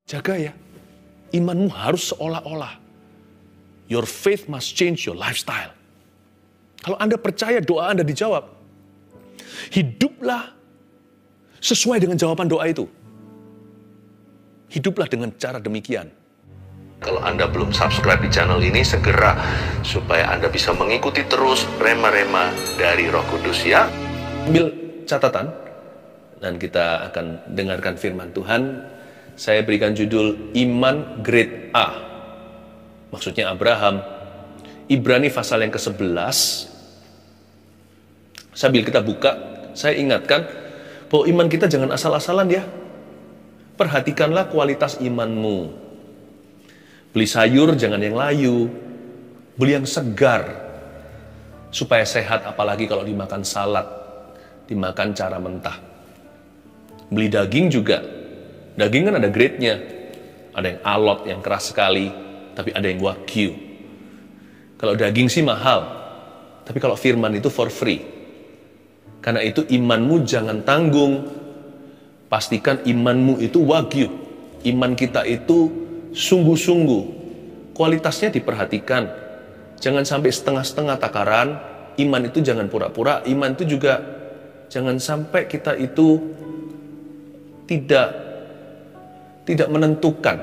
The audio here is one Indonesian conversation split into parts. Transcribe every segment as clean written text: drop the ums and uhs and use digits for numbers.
Jaga ya, imanmu harus seolah-olah. Your faith must change your lifestyle. Kalau Anda percaya doa Anda dijawab, hiduplah sesuai dengan jawaban doa itu. Hiduplah dengan cara demikian. Kalau Anda belum subscribe di channel ini, segera supaya Anda bisa mengikuti terus rema-rema dari Roh Kudus ya. Ambil catatan dan kita akan dengarkan firman Tuhan. Saya berikan judul Iman Grade A. Maksudnya Abraham. Ibrani pasal yang ke-11. Sambil kita buka, saya ingatkan bahwa iman kita jangan asal-asalan ya. Perhatikanlah kualitas imanmu. Beli sayur jangan yang layu. Beli yang segar. Supaya sehat, apalagi kalau dimakan salad. Dimakan cara mentah. Beli daging juga. Daging kan ada grade-nya. Ada yang alot, yang keras sekali. Tapi ada yang wagyu. Kalau daging sih mahal. Tapi kalau firman itu for free. Karena itu imanmu jangan tanggung. Pastikan imanmu itu wagyu. Iman kita itu sungguh-sungguh. Kualitasnya diperhatikan. Jangan sampai setengah-setengah takaran. Iman itu jangan pura-pura. Iman itu juga jangan sampai kita itu tidak menentukan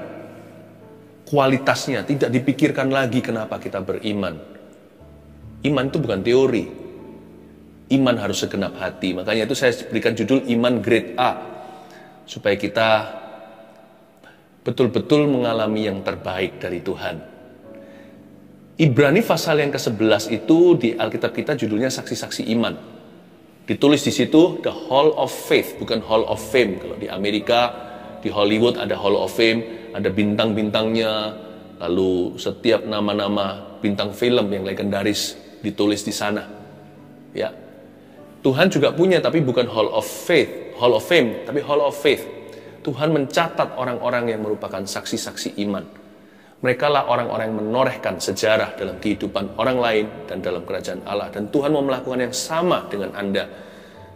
kualitasnya, tidak dipikirkan lagi kenapa kita beriman. Iman itu bukan teori. Iman harus segenap hati. Makanya itu saya berikan judul Iman Grade A. Supaya kita betul-betul mengalami yang terbaik dari Tuhan. Ibrani pasal yang ke-11 itu di Alkitab kita judulnya saksi-saksi iman. Ditulis di situ The Hall of Faith, bukan Hall of Fame. Kalau di Amerika, di Hollywood ada Hall of Fame, ada bintang-bintangnya, lalu setiap nama-nama bintang film yang legendaris ditulis di sana. Ya. Tuhan juga punya, tapi bukan Hall of Faith, Hall of Fame, tapi Hall of Faith. Tuhan mencatat orang-orang yang merupakan saksi-saksi iman. Mereka lah orang-orang yang menorehkan sejarah dalam kehidupan orang lain dan dalam kerajaan Allah. Dan Tuhan mau melakukan yang sama dengan Anda.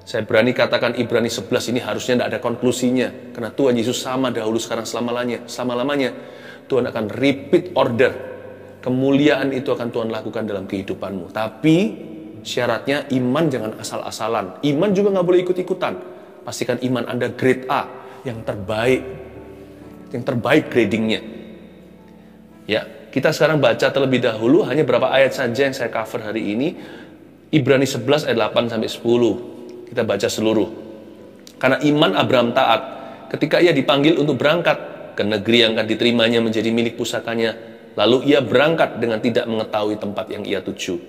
Saya berani katakan Ibrani 11 ini harusnya tidak ada konklusinya. Karena Tuhan Yesus sama dahulu, sekarang, selama-lamanya. Tuhan akan repeat order. Kemuliaan itu akan Tuhan lakukan dalam kehidupanmu. Tapi syaratnya iman jangan asal-asalan. Iman juga nggak boleh ikut-ikutan. Pastikan iman Anda grade A, yang terbaik. Yang terbaik gradingnya. Ya, kita sekarang baca terlebih dahulu hanya beberapa ayat saja yang saya cover hari ini. Ibrani 11 ayat 8 sampai 10. Kita baca seluruh. Karena iman Abraham taat ketika ia dipanggil untuk berangkat ke negeri yang akan diterimanya menjadi milik pusakanya, lalu ia berangkat dengan tidak mengetahui tempat yang ia tuju.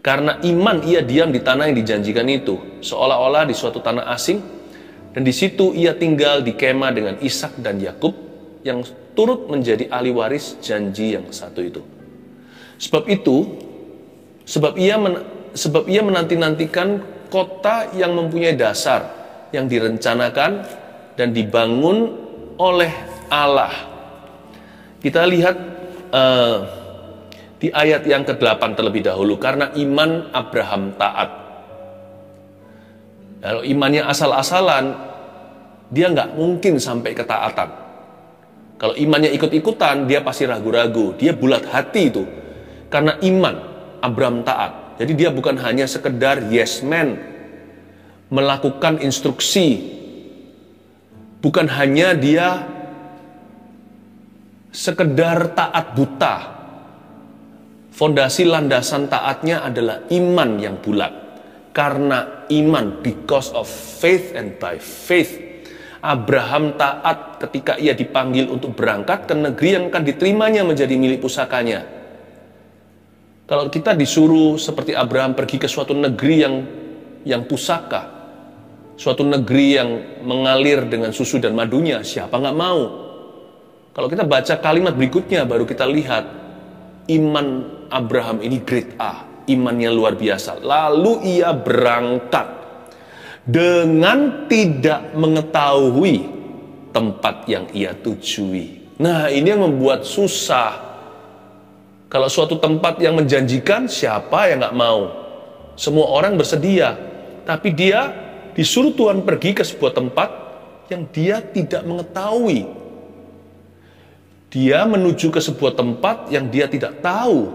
Karena iman ia diam di tanah yang dijanjikan itu, seolah-olah di suatu tanah asing, dan di situ ia tinggal di kemah dengan Ishak dan Yakub yang turut menjadi ahli waris janji yang satu itu. Sebab ia menanti-nantikan kota yang mempunyai dasar, yang direncanakan dan dibangun oleh Allah. Kita lihat di ayat yang ke-8 terlebih dahulu. Karena iman Abraham taat. Kalau imannya asal-asalan, dia nggak mungkin sampai ketaatan. Kalau imannya ikut-ikutan, dia pasti ragu-ragu. Dia bulat hati itu. Karena iman Abraham taat. Jadi dia bukan hanya sekedar yes man, melakukan instruksi. Bukan hanya dia sekedar taat buta. Fondasi landasan taatnya adalah iman yang bulat. Karena iman, because of faith and by faith. Abraham taat ketika ia dipanggil untuk berangkat ke negeri yang akan diterimanya menjadi milik pusakanya. Kalau kita disuruh seperti Abraham pergi ke suatu negeri yang pusaka, suatu negeri yang mengalir dengan susu dan madunya, siapa nggak mau? Kalau kita baca kalimat berikutnya, baru kita lihat iman Abraham ini grade A, imannya luar biasa. Lalu ia berangkat dengan tidak mengetahui tempat yang ia tujui. Nah, ini yang membuat susah. Kalau suatu tempat yang menjanjikan, siapa yang nggak mau? Semua orang bersedia. Tapi dia disuruh Tuhan pergi ke sebuah tempat yang dia tidak mengetahui Dia menuju ke sebuah tempat yang dia tidak tahu.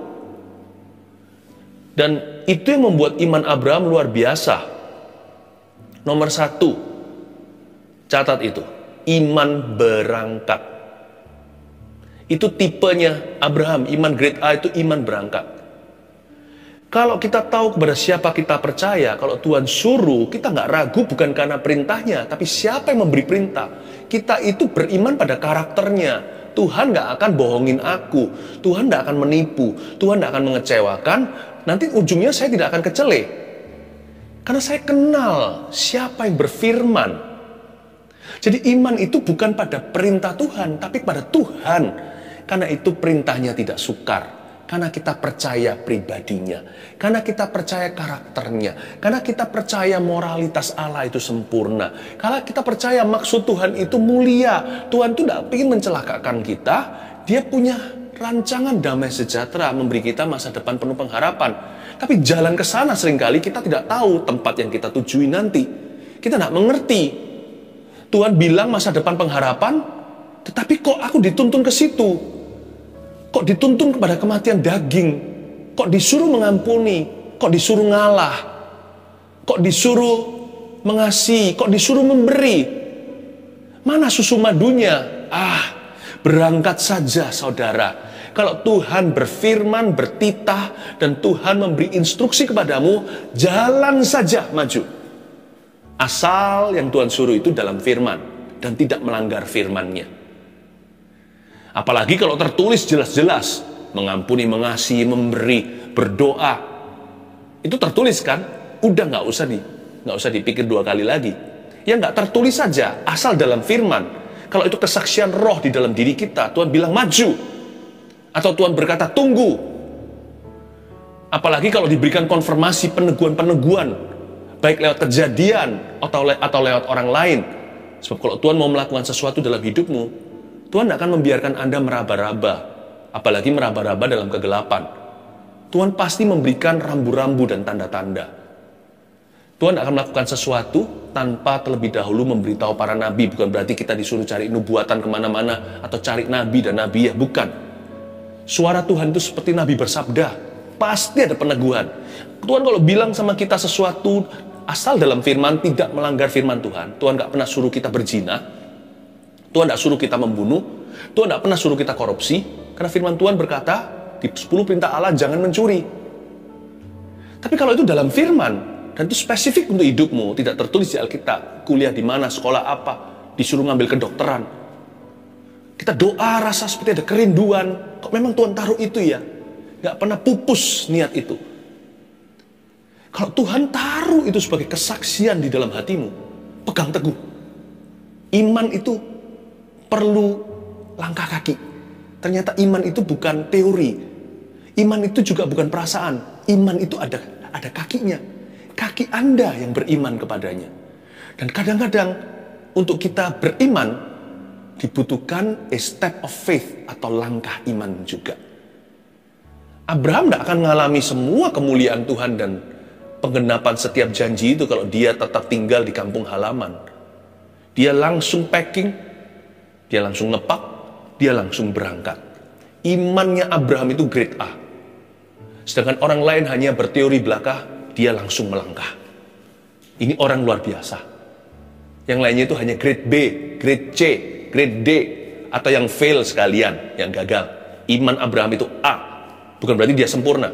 Dan itu yang membuat iman Abraham luar biasa. Nomor 1, catat itu, iman berangkat. Itu tipenya Abraham, iman grade A itu iman berangkat. Kalau kita tahu kepada siapa kita percaya, kalau Tuhan suruh, kita nggak ragu bukan karena perintahnya, tapi siapa yang memberi perintah. Kita itu beriman pada karakternya. Tuhan nggak akan bohongin aku, Tuhan nggak akan menipu, Tuhan nggak akan mengecewakan, nanti ujungnya saya tidak akan kecele. Karena saya kenal siapa yang berfirman. Jadi iman itu bukan pada perintah Tuhan, tapi pada Tuhan. Karena itu perintahnya tidak sukar. Karena kita percaya pribadinya, karena kita percaya karakternya, karena kita percaya moralitas Allah itu sempurna, karena kita percaya maksud Tuhan itu mulia. Tuhan itu tidak ingin mencelakakan kita, dia punya rancangan damai sejahtera, memberi kita masa depan penuh pengharapan. Tapi jalan ke sana seringkali kita tidak tahu tempat yang kita tujui nanti. Kita tidak mengerti. Tuhan bilang masa depan pengharapan, tetapi kok aku dituntun ke situ? Kok dituntun kepada kematian daging? Kok disuruh mengampuni? Kok disuruh ngalah? Kok disuruh mengasihi? Kok disuruh memberi? Mana susu madunya? Berangkat saja saudara. Kalau Tuhan berfirman, bertitah, dan Tuhan memberi instruksi kepadamu, jalan saja maju. Asal yang Tuhan suruh itu dalam firman, dan tidak melanggar firman-Nya. Apalagi kalau tertulis jelas-jelas, mengampuni, mengasihi, memberi, berdoa. Itu tertulis kan? Udah nggak usah dipikir 2 kali lagi. Ya nggak tertulis saja, asal dalam firman. Kalau itu kesaksian roh di dalam diri kita, Tuhan bilang maju. Atau Tuhan berkata tunggu. Apalagi kalau diberikan konfirmasi peneguhan-peneguhan, baik lewat kejadian atau lewat orang lain. Sebab kalau Tuhan mau melakukan sesuatu dalam hidupmu, Tuhan tidak akan membiarkan Anda meraba-raba, apalagi meraba-raba dalam kegelapan. Tuhan pasti memberikan rambu-rambu dan tanda-tanda. Tuhan akan melakukan sesuatu tanpa terlebih dahulu memberitahu para nabi. Bukan berarti kita disuruh cari nubuatan kemana-mana atau cari nabi dan nabi, ya bukan. Suara Tuhan itu seperti nabi bersabda, pasti ada peneguhan. Tuhan kalau bilang sama kita sesuatu asal dalam firman, tidak melanggar firman Tuhan. Tuhan gak pernah suruh kita berzina, Tuhan tidak suruh kita membunuh, Tuhan tidak pernah suruh kita korupsi, karena firman Tuhan berkata, di 10 perintah Allah jangan mencuri. Tapi kalau itu dalam firman, dan itu spesifik untuk hidupmu, tidak tertulis di Alkitab, kuliah di mana, sekolah apa, disuruh ngambil kedokteran. Kita doa rasa seperti ada kerinduan, kok memang Tuhan taruh itu ya? Gak pernah pupus niat itu. Kalau Tuhan taruh itu sebagai kesaksian di dalam hatimu, pegang teguh. Iman itu perlu langkah kaki. Ternyata iman itu bukan teori. Iman itu juga bukan perasaan. Iman itu ada kakinya. Kaki Anda yang beriman kepadanya. Dan kadang-kadang untuk kita beriman dibutuhkan a step of faith atau langkah iman juga. Abraham tidak akan mengalami semua kemuliaan Tuhan dan penggenapan setiap janji itu kalau dia tetap tinggal di kampung halaman. Dia langsung packing, dia langsung ngepak, dia langsung berangkat. Imannya Abraham itu grade A. Sedangkan orang lain hanya berteori belaka, dia langsung melangkah. Ini orang luar biasa. Yang lainnya itu hanya grade B, grade C, grade D, atau yang fail sekalian, yang gagal. Iman Abraham itu A. Bukan berarti dia sempurna.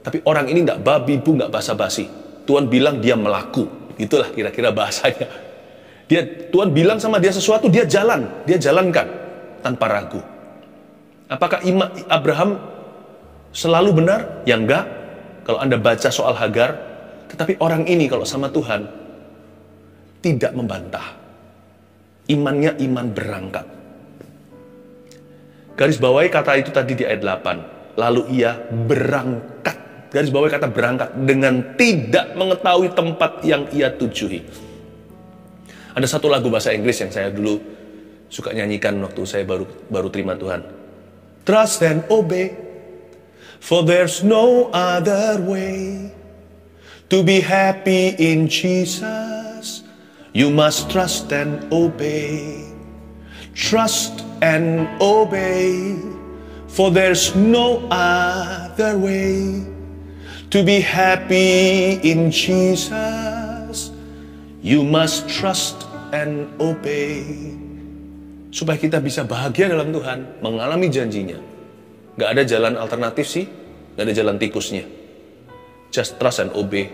Tapi orang ini nggak babi bu, nggak basa-basi. Tuhan bilang dia melaku. Itulah kira-kira bahasanya. Tuhan bilang sama dia sesuatu, dia jalankan tanpa ragu. Apakah iman Abraham selalu benar? Ya enggak. Kalau Anda baca soal Hagar, tetapi orang ini kalau sama Tuhan tidak membantah. Imannya iman berangkat. Garis bawahi kata itu tadi di ayat 8. Lalu ia berangkat. Garis bawahi kata berangkat dengan tidak mengetahui tempat yang ia tujuhi. Ada satu lagu bahasa Inggris yang saya dulu suka nyanyikan waktu saya baru terima Tuhan. Trust and obey, for there's no other way to be happy in Jesus. You must trust and obey. Trust and obey, for there's no other way to be happy in Jesus. You must trust and obey. Supaya kita bisa bahagia dalam Tuhan, mengalami janjinya. Gak ada jalan alternatif sih, gak ada jalan tikusnya. Just trust and obey.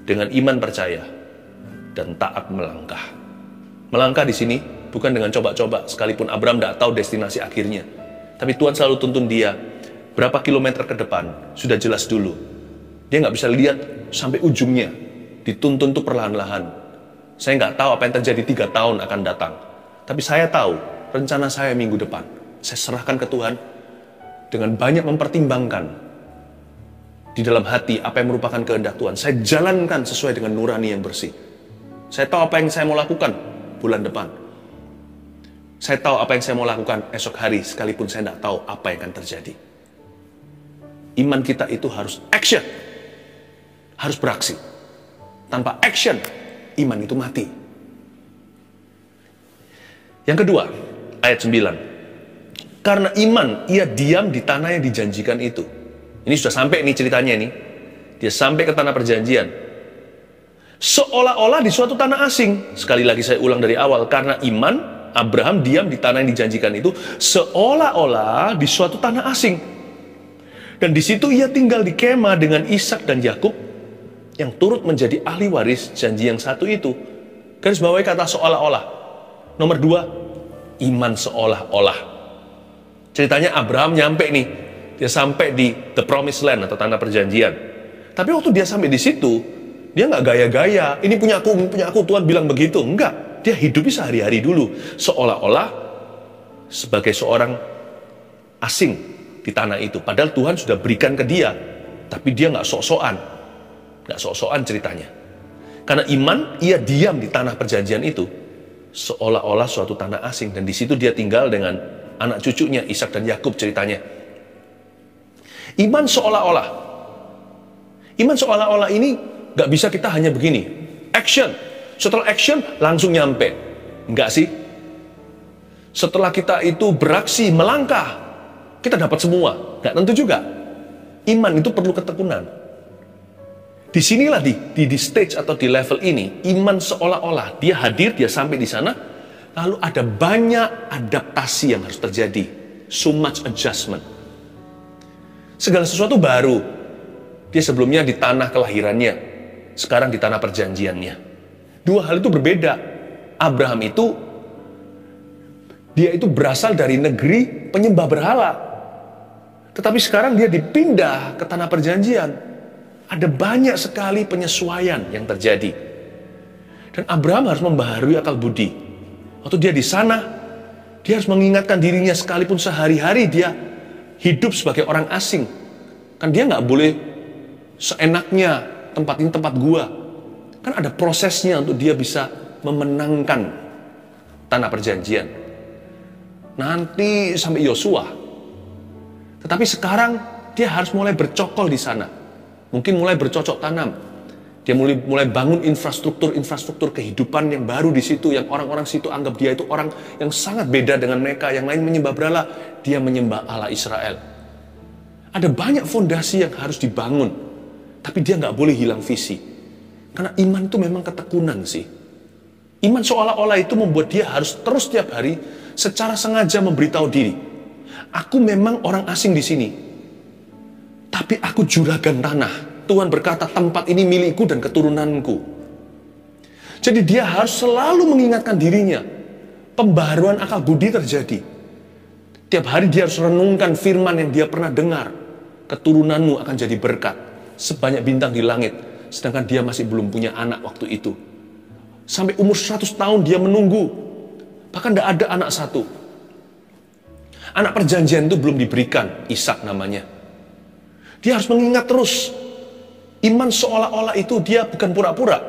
Dengan iman percaya dan taat melangkah. Melangkah di sini bukan dengan coba-coba, sekalipun Abraham gak tahu destinasi akhirnya. Tapi Tuhan selalu tuntun dia, berapa kilometer ke depan, sudah jelas dulu. Dia gak bisa lihat sampai ujungnya, dituntun tuh perlahan-lahan. Saya gak tahu apa yang terjadi 3 tahun akan datang. Tapi saya tahu, rencana saya minggu depan. Saya serahkan ke Tuhan dengan banyak mempertimbangkan di dalam hati apa yang merupakan kehendak Tuhan. Saya jalankan sesuai dengan nurani yang bersih. Saya tahu apa yang saya mau lakukan bulan depan. Saya tahu apa yang saya mau lakukan esok hari, sekalipun saya tidak tahu apa yang akan terjadi. Iman kita itu harus action. Harus beraksi. Tanpa action, iman itu mati. Yang kedua, ayat 9. Karena iman, ia diam di tanah yang dijanjikan itu. Ini sudah sampai nih ceritanya nih. Dia sampai ke tanah perjanjian. Seolah-olah di suatu tanah asing. Sekali lagi saya ulang dari awal. Karena iman, Abraham diam di tanah yang dijanjikan itu. Seolah-olah di suatu tanah asing. Dan di situ ia tinggal di kemah dengan Ishak dan Yakub yang turut menjadi ahli waris janji yang satu itu. Garis bawahi kata seolah-olah. Nomor 2, iman seolah-olah. Ceritanya Abraham nyampe nih. Dia sampai di the promised land atau tanah perjanjian. Tapi waktu dia sampai di situ, dia nggak gaya-gaya. Ini punya aku, Tuhan bilang begitu. Enggak, dia hidupi sehari-hari dulu. Seolah-olah sebagai seorang asing di tanah itu. Padahal Tuhan sudah berikan ke dia. Tapi dia nggak sok-sokan. Nggak sok-sokan ceritanya. Karena iman, ia diam di tanah perjanjian itu. Seolah-olah suatu tanah asing. Dan di situ dia tinggal dengan anak cucunya, Ishak dan Yakub ceritanya. Iman seolah-olah. Iman seolah-olah ini gak bisa kita hanya begini. Action. Setelah action, langsung nyampe. Enggak sih. Setelah kita itu beraksi, melangkah, kita dapat semua. Gak tentu juga. Iman itu perlu ketekunan. Disinilah di stage atau di level ini, iman seolah-olah dia hadir, dia sampai di sana, lalu ada banyak adaptasi yang harus terjadi, so much adjustment. Segala sesuatu baru. Dia sebelumnya di tanah kelahirannya, sekarang di tanah perjanjiannya. Dua hal itu berbeda. Abraham itu, dia itu berasal dari negeri penyembah berhala. Tetapi sekarang dia dipindah ke tanah perjanjian. Ada banyak sekali penyesuaian yang terjadi. Dan Abraham harus membaharui akal budi. Waktu dia di sana, dia harus mengingatkan dirinya sekalipun sehari-hari dia hidup sebagai orang asing. Kan dia nggak boleh seenaknya tempat ini tempat gua. Kan ada prosesnya untuk dia bisa memenangkan tanah perjanjian. Nanti sampai Yosua. Tetapi sekarang dia harus mulai bercokol di sana. Mungkin mulai bercocok tanam. Dia mulai bangun infrastruktur kehidupan yang baru di situ, yang orang-orang situ anggap dia itu orang yang sangat beda dengan mereka. Yang lain menyembah berhala, dia menyembah Allah Israel. Ada banyak fondasi yang harus dibangun, tapi dia nggak boleh hilang visi. Karena iman itu memang ketekunan sih. Iman seolah-olah itu membuat dia harus terus tiap hari secara sengaja memberitahu diri, aku memang orang asing di sini. Tapi aku juragan tanah. Tuhan berkata, tempat ini milikku dan keturunanku. Jadi dia harus selalu mengingatkan dirinya. Pembaharuan akal budi terjadi. Tiap hari dia harus renungkan firman yang dia pernah dengar. Keturunanmu akan jadi berkat. Sebanyak bintang di langit. Sedangkan dia masih belum punya anak waktu itu. Sampai umur 100 tahun dia menunggu. Bahkan tidak ada anak satu. Anak perjanjian itu belum diberikan. Ishak namanya. Dia harus mengingat terus. Iman seolah-olah itu dia bukan pura-pura.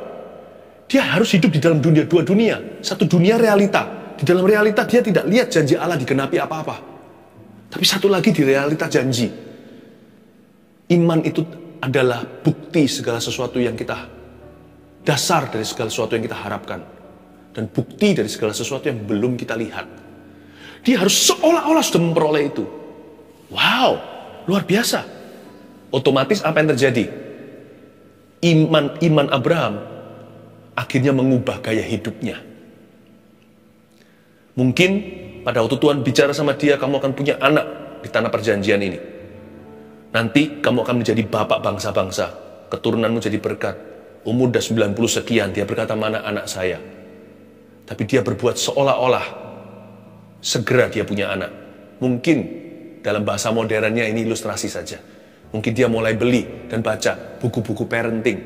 Dia harus hidup di dalam dua dunia. Satu dunia realita. Di dalam realita dia tidak lihat janji Allah digenapi apa-apa. Tapi satu lagi di realita janji. Iman itu adalah bukti segala sesuatu yang kita, dasar dari segala sesuatu yang kita harapkan. Dan bukti dari segala sesuatu yang belum kita lihat. Dia harus seolah-olah sudah memperoleh itu. Wow, luar biasa. Otomatis apa yang terjadi? Iman Abraham akhirnya mengubah gaya hidupnya. Mungkin pada waktu Tuhan bicara sama dia, kamu akan punya anak di tanah perjanjian ini. Nanti kamu akan menjadi bapak bangsa-bangsa. Keturunanmu jadi berkat. Umur udah 90 sekian, dia berkata, mana anak saya? Tapi dia berbuat seolah-olah segera dia punya anak. Mungkin dalam bahasa modernnya ini ilustrasi saja. Mungkin dia mulai beli dan baca buku-buku parenting.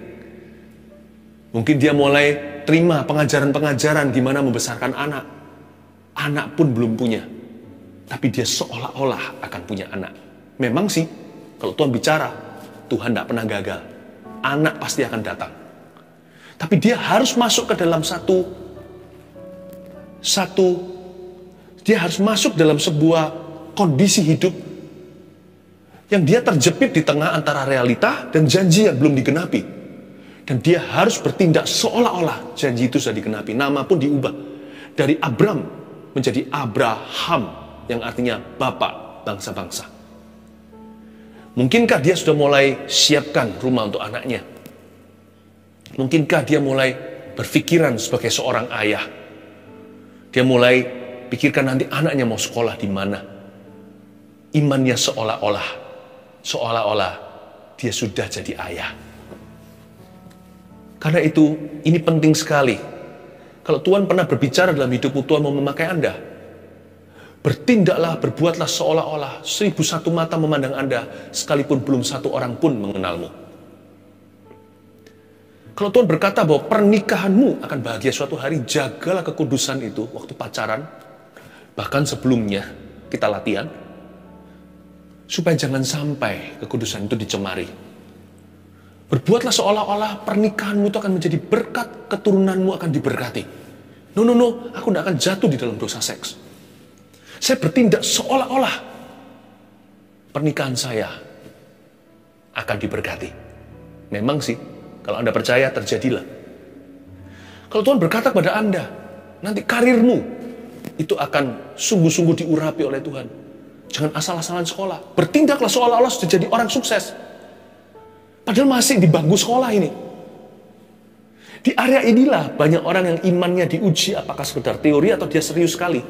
Mungkin dia mulai terima pengajaran-pengajaran gimana membesarkan anak. Anak pun belum punya. Tapi dia seolah-olah akan punya anak. Memang sih, kalau Tuhan bicara, Tuhan tidak pernah gagal. Anak pasti akan datang. Tapi dia harus masuk ke dalam dia harus masuk dalam sebuah kondisi hidup yang dia terjepit di tengah antara realita dan janji yang belum digenapi. Dan dia harus bertindak seolah-olah janji itu sudah digenapi. Nama pun diubah dari Abram menjadi Abraham, yang artinya bapak bangsa-bangsa. Mungkinkah dia sudah mulai siapkan rumah untuk anaknya? Mungkinkah dia mulai berpikiran sebagai seorang ayah? Dia mulai pikirkan nanti anaknya mau sekolah di mana. Imannya seolah-olah dia sudah jadi ayah. Karena itu, ini penting sekali. Kalau Tuhan pernah berbicara dalam hidupmu, Tuhan mau memakai Anda, bertindaklah, berbuatlah seolah-olah 1001 mata memandang Anda, sekalipun belum satu orang pun mengenalmu. Kalau Tuhan berkata bahwa pernikahanmu akan bahagia suatu hari, jagalah kekudusan itu waktu pacaran, bahkan sebelumnya kita latihan, supaya jangan sampai kekudusan itu dicemari. Berbuatlah seolah-olah pernikahanmu itu akan menjadi berkat, keturunanmu akan diberkati. No, aku tidak akan jatuh di dalam dosa seks. Saya bertindak seolah-olah pernikahan saya akan diberkati. Memang sih, kalau Anda percaya, terjadilah. Kalau Tuhan berkata kepada Anda, nanti karirmu itu akan sungguh-sungguh diurapi oleh Tuhan. Jangan asal-asalan sekolah. Bertindaklah seolah-olah sudah jadi orang sukses. Padahal masih di bangku sekolah ini. Di area inilah banyak orang yang imannya diuji apakah sekedar teori atau dia serius sekali.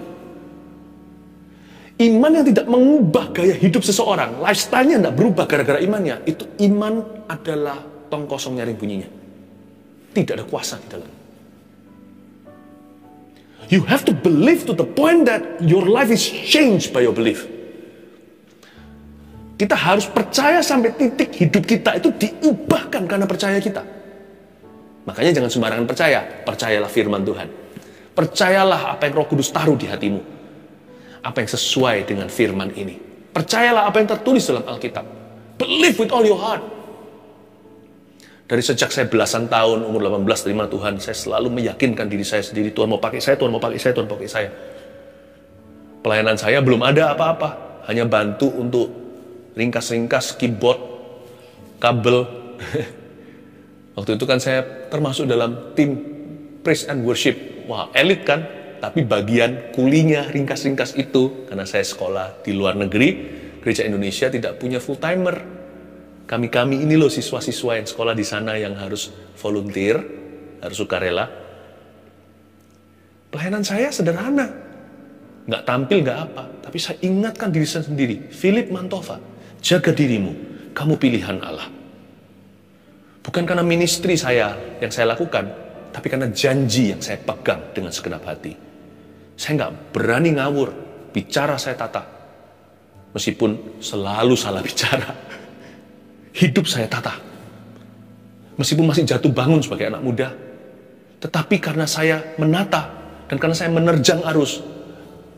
Iman yang tidak mengubah gaya hidup seseorang, lifestyle-nya tidak berubah gara-gara imannya, itu iman adalah tong kosong nyaring bunyinya. Tidak ada kuasa di dalam. You have to believe to the point that your life is changed by your belief. Kita harus percaya sampai titik hidup kita itu diubahkan karena percaya kita. Makanya jangan sembarangan percaya. Percayalah firman Tuhan. Percayalah apa yang Roh Kudus taruh di hatimu. Apa yang sesuai dengan firman ini. Percayalah apa yang tertulis dalam Alkitab. Believe with all your heart. Dari sejak saya belasan tahun, umur 18 terima Tuhan, saya selalu meyakinkan diri saya sendiri, Tuhan mau pakai saya, Tuhan mau pakai saya, Tuhan mau pakai saya. Pelayanan saya belum ada apa-apa, hanya bantu untuk ringkas-ringkas keyboard, kabel. Waktu itu kan saya termasuk dalam tim praise and worship. Wah, elit kan? Tapi bagian kulinya ringkas-ringkas itu, karena saya sekolah di luar negeri, Gereja Indonesia tidak punya full-timer. Kami ini loh siswa-siswa yang sekolah di sana yang harus volunteer, harus sukarela. Pelayanan saya sederhana. Nggak tampil, nggak apa. Tapi saya ingatkan diri saya sendiri. Philip Mantova, jaga dirimu. Kamu pilihan Allah. Bukan karena ministry saya yang saya lakukan, tapi karena janji yang saya pegang dengan segenap hati. Saya nggak berani ngawur. Bicara saya tata. Meskipun selalu salah bicara. Hidup saya tata. Meskipun masih jatuh bangun sebagai anak muda. Tetapi karena saya menata. Dan karena saya menerjang arus.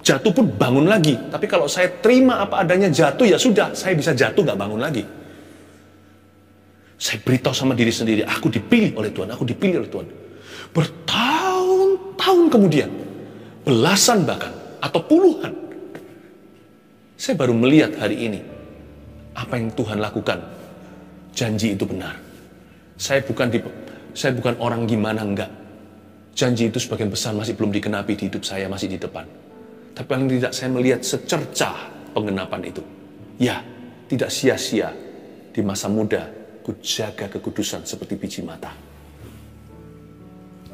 Jatuh pun bangun lagi. Tapi kalau saya terima apa adanya jatuh, ya sudah. Saya bisa jatuh gak bangun lagi. Saya beritahu sama diri sendiri. Aku dipilih oleh Tuhan. Aku dipilih oleh Tuhan. Bertahun-tahun kemudian. Belasan bahkan. Atau puluhan. Saya baru melihat hari ini. Apa yang Tuhan lakukan. Janji itu benar. Saya bukan orang gimana, enggak. Janji itu sebagian besar masih belum digenapi di hidup saya, masih di depan. Tapi paling tidak saya melihat secercah penggenapan itu. Ya, tidak sia-sia di masa muda ku jaga kekudusan seperti biji mata.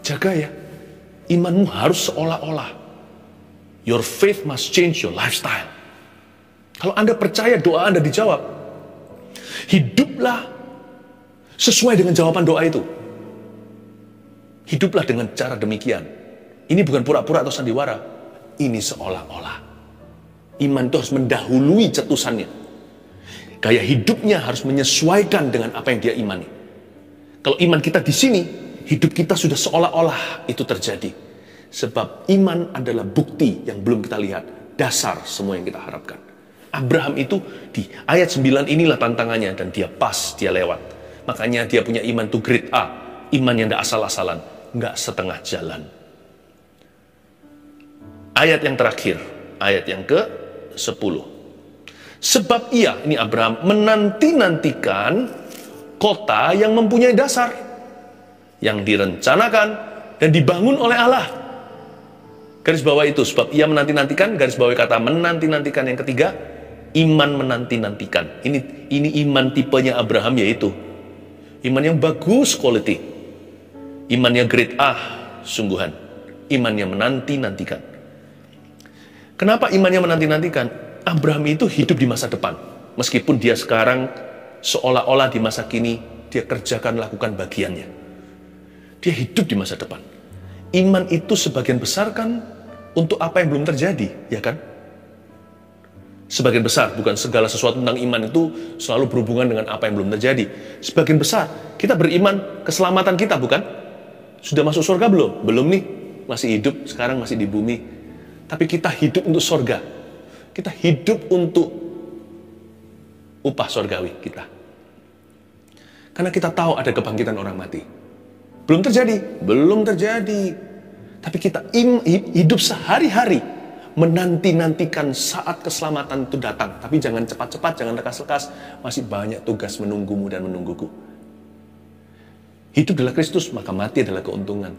Jaga ya, imanmu harus seolah-olah. Your faith must change your lifestyle. Kalau Anda percaya doa Anda dijawab, hiduplah sesuai dengan jawaban doa itu. Hiduplah dengan cara demikian. Ini bukan pura-pura atau sandiwara. Ini seolah-olah. Iman itu harus mendahului cetusannya. Gaya hidupnya harus menyesuaikan dengan apa yang dia imani. Kalau iman kita di sini, hidup kita sudah seolah-olah itu terjadi. Sebab iman adalah bukti yang belum kita lihat. Dasar semua yang kita harapkan. Abraham itu di ayat 9 inilah tantangannya. Dan dia pas, dia lewat. Makanya dia punya iman to grade A. Iman yang tidak asal-asalan. Nggak setengah jalan. Ayat yang terakhir. Ayat yang ke-10. Sebab ia, ini Abraham, menanti-nantikan kota yang mempunyai dasar. Yang direncanakan dan dibangun oleh Allah. Garis bawah itu, sebab ia menanti-nantikan, garis bawah kata menanti-nantikan. Yang ketiga, iman menanti-nantikan. Ini iman tipenya Abraham, yaitu iman yang bagus quality. Imannya grade A, sungguhan. Imannya menanti-nantikan. Kenapa imannya menanti-nantikan? Abraham itu hidup di masa depan. Meskipun dia sekarang seolah-olah di masa kini, dia kerjakan, lakukan bagiannya. Dia hidup di masa depan. Iman itu sebagian besar kan untuk apa yang belum terjadi, ya kan? Sebagian besar, bukan segala sesuatu tentang iman itu selalu berhubungan dengan apa yang belum terjadi. Sebagian besar, kita beriman keselamatan kita, bukan? Sudah masuk surga belum? Belum nih, masih hidup, sekarang masih di bumi. Tapi kita hidup untuk surga. Kita hidup untuk upah surgawi kita. Karena kita tahu ada kebangkitan orang mati. Belum terjadi? Belum terjadi. Tapi kita hidup sehari-hari menanti-nantikan saat keselamatan itu datang. Tapi jangan cepat-cepat, jangan lekas-lekas. Masih banyak tugas menunggumu dan menungguku. Hidup adalah Kristus, maka mati adalah keuntungan.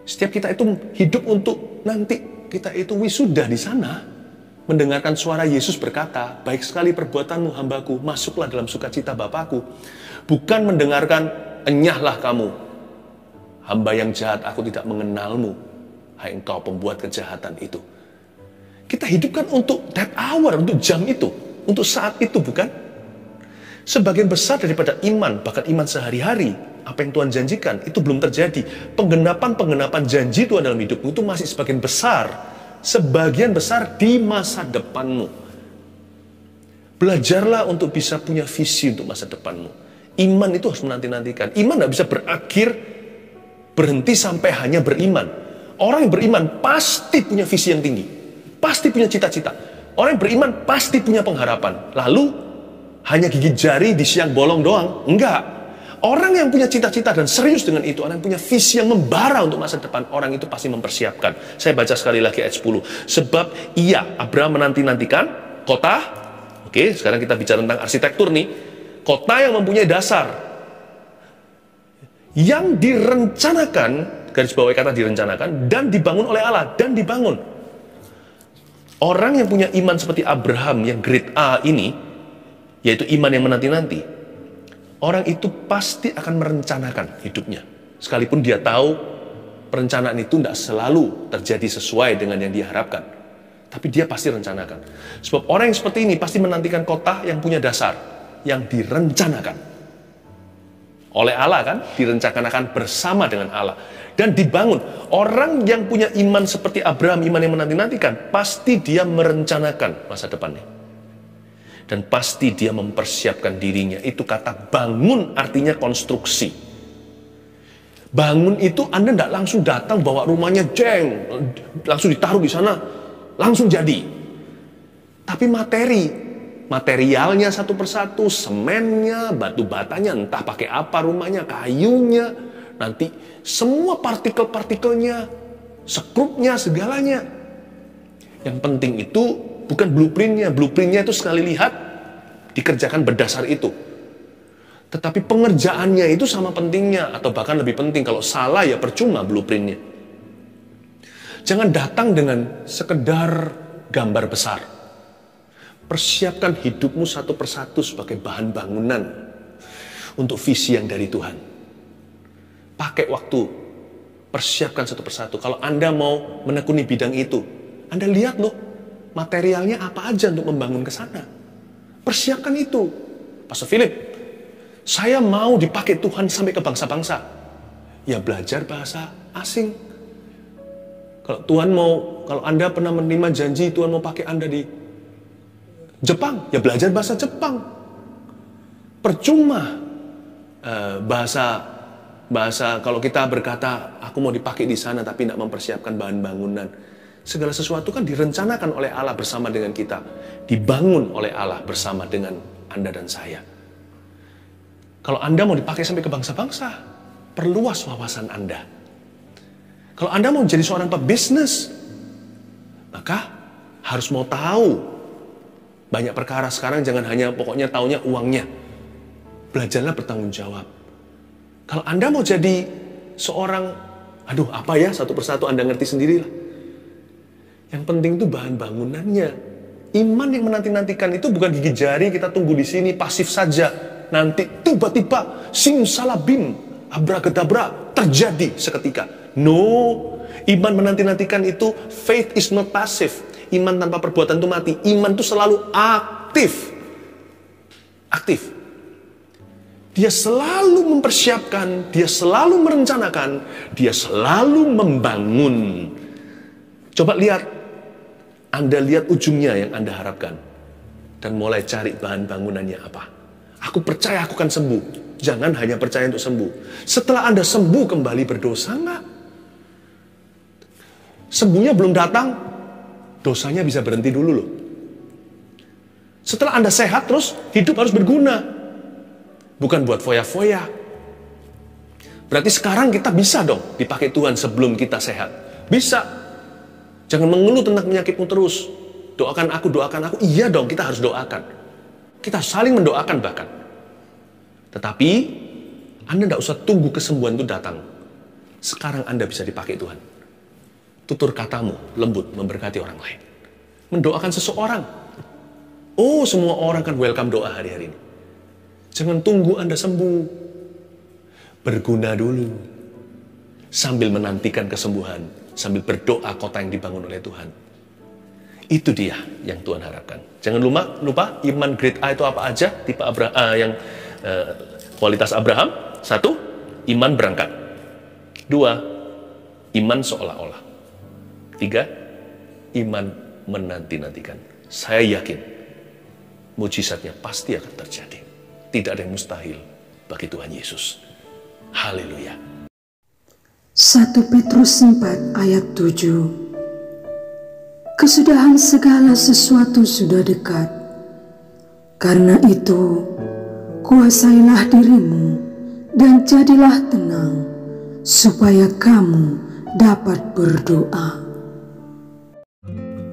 Setiap kita itu hidup untuk nanti. Kita itu wisuda di sana. Mendengarkan suara Yesus berkata, baik sekali perbuatanmu hambaku, masuklah dalam sukacita Bapakku. Bukan mendengarkan, enyahlah kamu. Hamba yang jahat, aku tidak mengenalmu. Hai engkau pembuat kejahatan itu. Kita hidupkan untuk that hour, untuk jam itu. Untuk saat itu, bukan? Sebagian besar daripada iman, bahkan iman sehari-hari, apa yang Tuhan janjikan, itu belum terjadi. Penggenapan janji Tuhan dalam hidupmu itu masih sebagian besar di masa depanmu. Belajarlah untuk bisa punya visi untuk masa depanmu. Iman itu harus menanti-nantikan. Iman tidak bisa berhenti sampai hanya beriman. Orang yang beriman pasti punya visi yang tinggi. Pasti punya cita-cita. Orang yang beriman pasti punya pengharapan. Lalu, hanya gigit jari di siang bolong doang? Enggak. Orang yang punya cita-cita dan serius dengan itu, orang yang punya visi yang membara untuk masa depan, orang itu pasti mempersiapkan. Saya baca sekali lagi ayat 10. Sebab ia, Abraham menanti-nantikan kota. Oke, sekarang kita bicara tentang arsitektur nih. Kota yang mempunyai dasar. Yang direncanakan, garis bawah kata direncanakan, dan dibangun oleh Allah. Dan dibangun. Orang yang punya iman seperti Abraham, yang grade A ini, yaitu iman yang menanti-nanti, orang itu pasti akan merencanakan hidupnya. Sekalipun dia tahu perencanaan itu tidak selalu terjadi sesuai dengan yang dia harapkan. Tapi dia pasti rencanakan. Sebab orang yang seperti ini pasti menantikan kota yang punya dasar, yang direncanakan oleh Allah, kan? Direncanakan bersama dengan Allah. Dan dibangun. Orang yang punya iman seperti Abraham, iman yang menanti-nantikan, pasti dia merencanakan masa depannya. Dan pasti dia mempersiapkan dirinya. Itu kata bangun artinya konstruksi. Bangun itu Anda tidak langsung datang bawa rumahnya jeng, langsung ditaruh di sana, langsung jadi. Tapi materialnya satu persatu, semennya, batu batanya, entah pakai apa rumahnya, kayunya, nanti semua partikel-partikelnya, sekrupnya, segalanya. Yang penting itu bukan blueprintnya. Blueprintnya itu sekali lihat dikerjakan berdasar itu. Tetapi pengerjaannya itu sama pentingnya, atau bahkan lebih penting. Kalau salah ya percuma blueprintnya. Jangan datang dengan sekedar gambar besar. Persiapkan hidupmu satu persatu sebagai bahan bangunan untuk visi yang dari Tuhan. Pakai waktu, persiapkan satu persatu. Kalau Anda mau menekuni bidang itu, Anda lihat loh, materialnya apa aja untuk membangun ke sana. Persiapkan itu. Pastor Philip, saya mau dipakai Tuhan sampai ke bangsa-bangsa. Ya belajar bahasa asing. Kalau Anda pernah menerima janji Tuhan mau pakai Anda di Jepang, ya belajar bahasa Jepang. Percuma bahasa kalau kita berkata aku mau dipakai di sana tapi tidak mempersiapkan bahan bangunan. Segala sesuatu kan direncanakan oleh Allah bersama dengan kita, dibangun oleh Allah bersama dengan Anda dan saya. Kalau Anda mau dipakai sampai ke bangsa-bangsa, perluas wawasan Anda. Kalau Anda mau jadi seorang pebisnis, maka harus mau tahu banyak perkara. Sekarang jangan hanya pokoknya taunya uangnya. Belajarlah bertanggung jawab. Kalau Anda mau jadi seorang, apa ya, satu persatu Anda ngerti sendirilah. Yang penting itu bahan bangunannya. Iman yang menanti-nantikan itu bukan gigi jari, kita tunggu di sini pasif saja. Nanti tiba-tiba simsalabim, abracadabra, terjadi seketika. No, iman menanti-nantikan itu, faith is not passive. Iman tanpa perbuatan itu mati. Iman itu selalu aktif. Aktif. Dia selalu mempersiapkan, dia selalu merencanakan, dia selalu membangun. Coba lihat, Anda lihat ujungnya yang Anda harapkan. Dan mulai cari bahan bangunannya apa. Aku percaya aku akan sembuh. Jangan hanya percaya untuk sembuh. Setelah Anda sembuh kembali berdosa enggak? Sembuhnya belum datang, dosanya bisa berhenti dulu loh. Setelah Anda sehat terus, hidup harus berguna. Bukan buat foya-foya. Berarti sekarang kita bisa dong dipakai Tuhan sebelum kita sehat. Bisa. Jangan mengeluh tentang penyakitmu terus. Doakan aku. Iya dong, kita harus doakan. Kita saling mendoakan bahkan. Tetapi, Anda tidak usah tunggu kesembuhan itu datang. Sekarang Anda bisa dipakai Tuhan. Tutur katamu lembut memberkati orang lain. Mendoakan seseorang. Oh, semua orang kan welcome doa hari-hari ini. Jangan tunggu Anda sembuh. Berguna dulu. Sambil menantikan kesembuhan. Sambil berdoa kota yang dibangun oleh Tuhan. Itu dia yang Tuhan harapkan. Jangan lupa iman grade A itu apa aja? Tipe Abraham kualitas Abraham. 1, iman berangkat. 2, iman seolah-olah. 3, iman menanti-nantikan. Saya yakin mujizatnya pasti akan terjadi. Tidak ada yang mustahil bagi Tuhan Yesus. Haleluya. 1 Petrus 4 ayat 7. Kesudahan segala sesuatu sudah dekat. Karena itu, kuasailah dirimu dan jadilah tenang, supaya kamu dapat berdoa.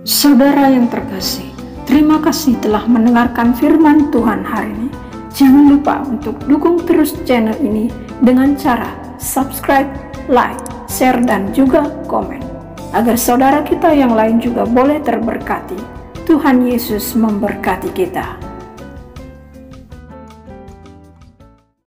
Saudara yang terkasih, terima kasih telah mendengarkan firman Tuhan hari ini. Jangan lupa untuk dukung terus channel ini dengan cara subscribe, like, share, dan juga komen. Agar saudara kita yang lain juga boleh terberkati. Tuhan Yesus memberkati kita.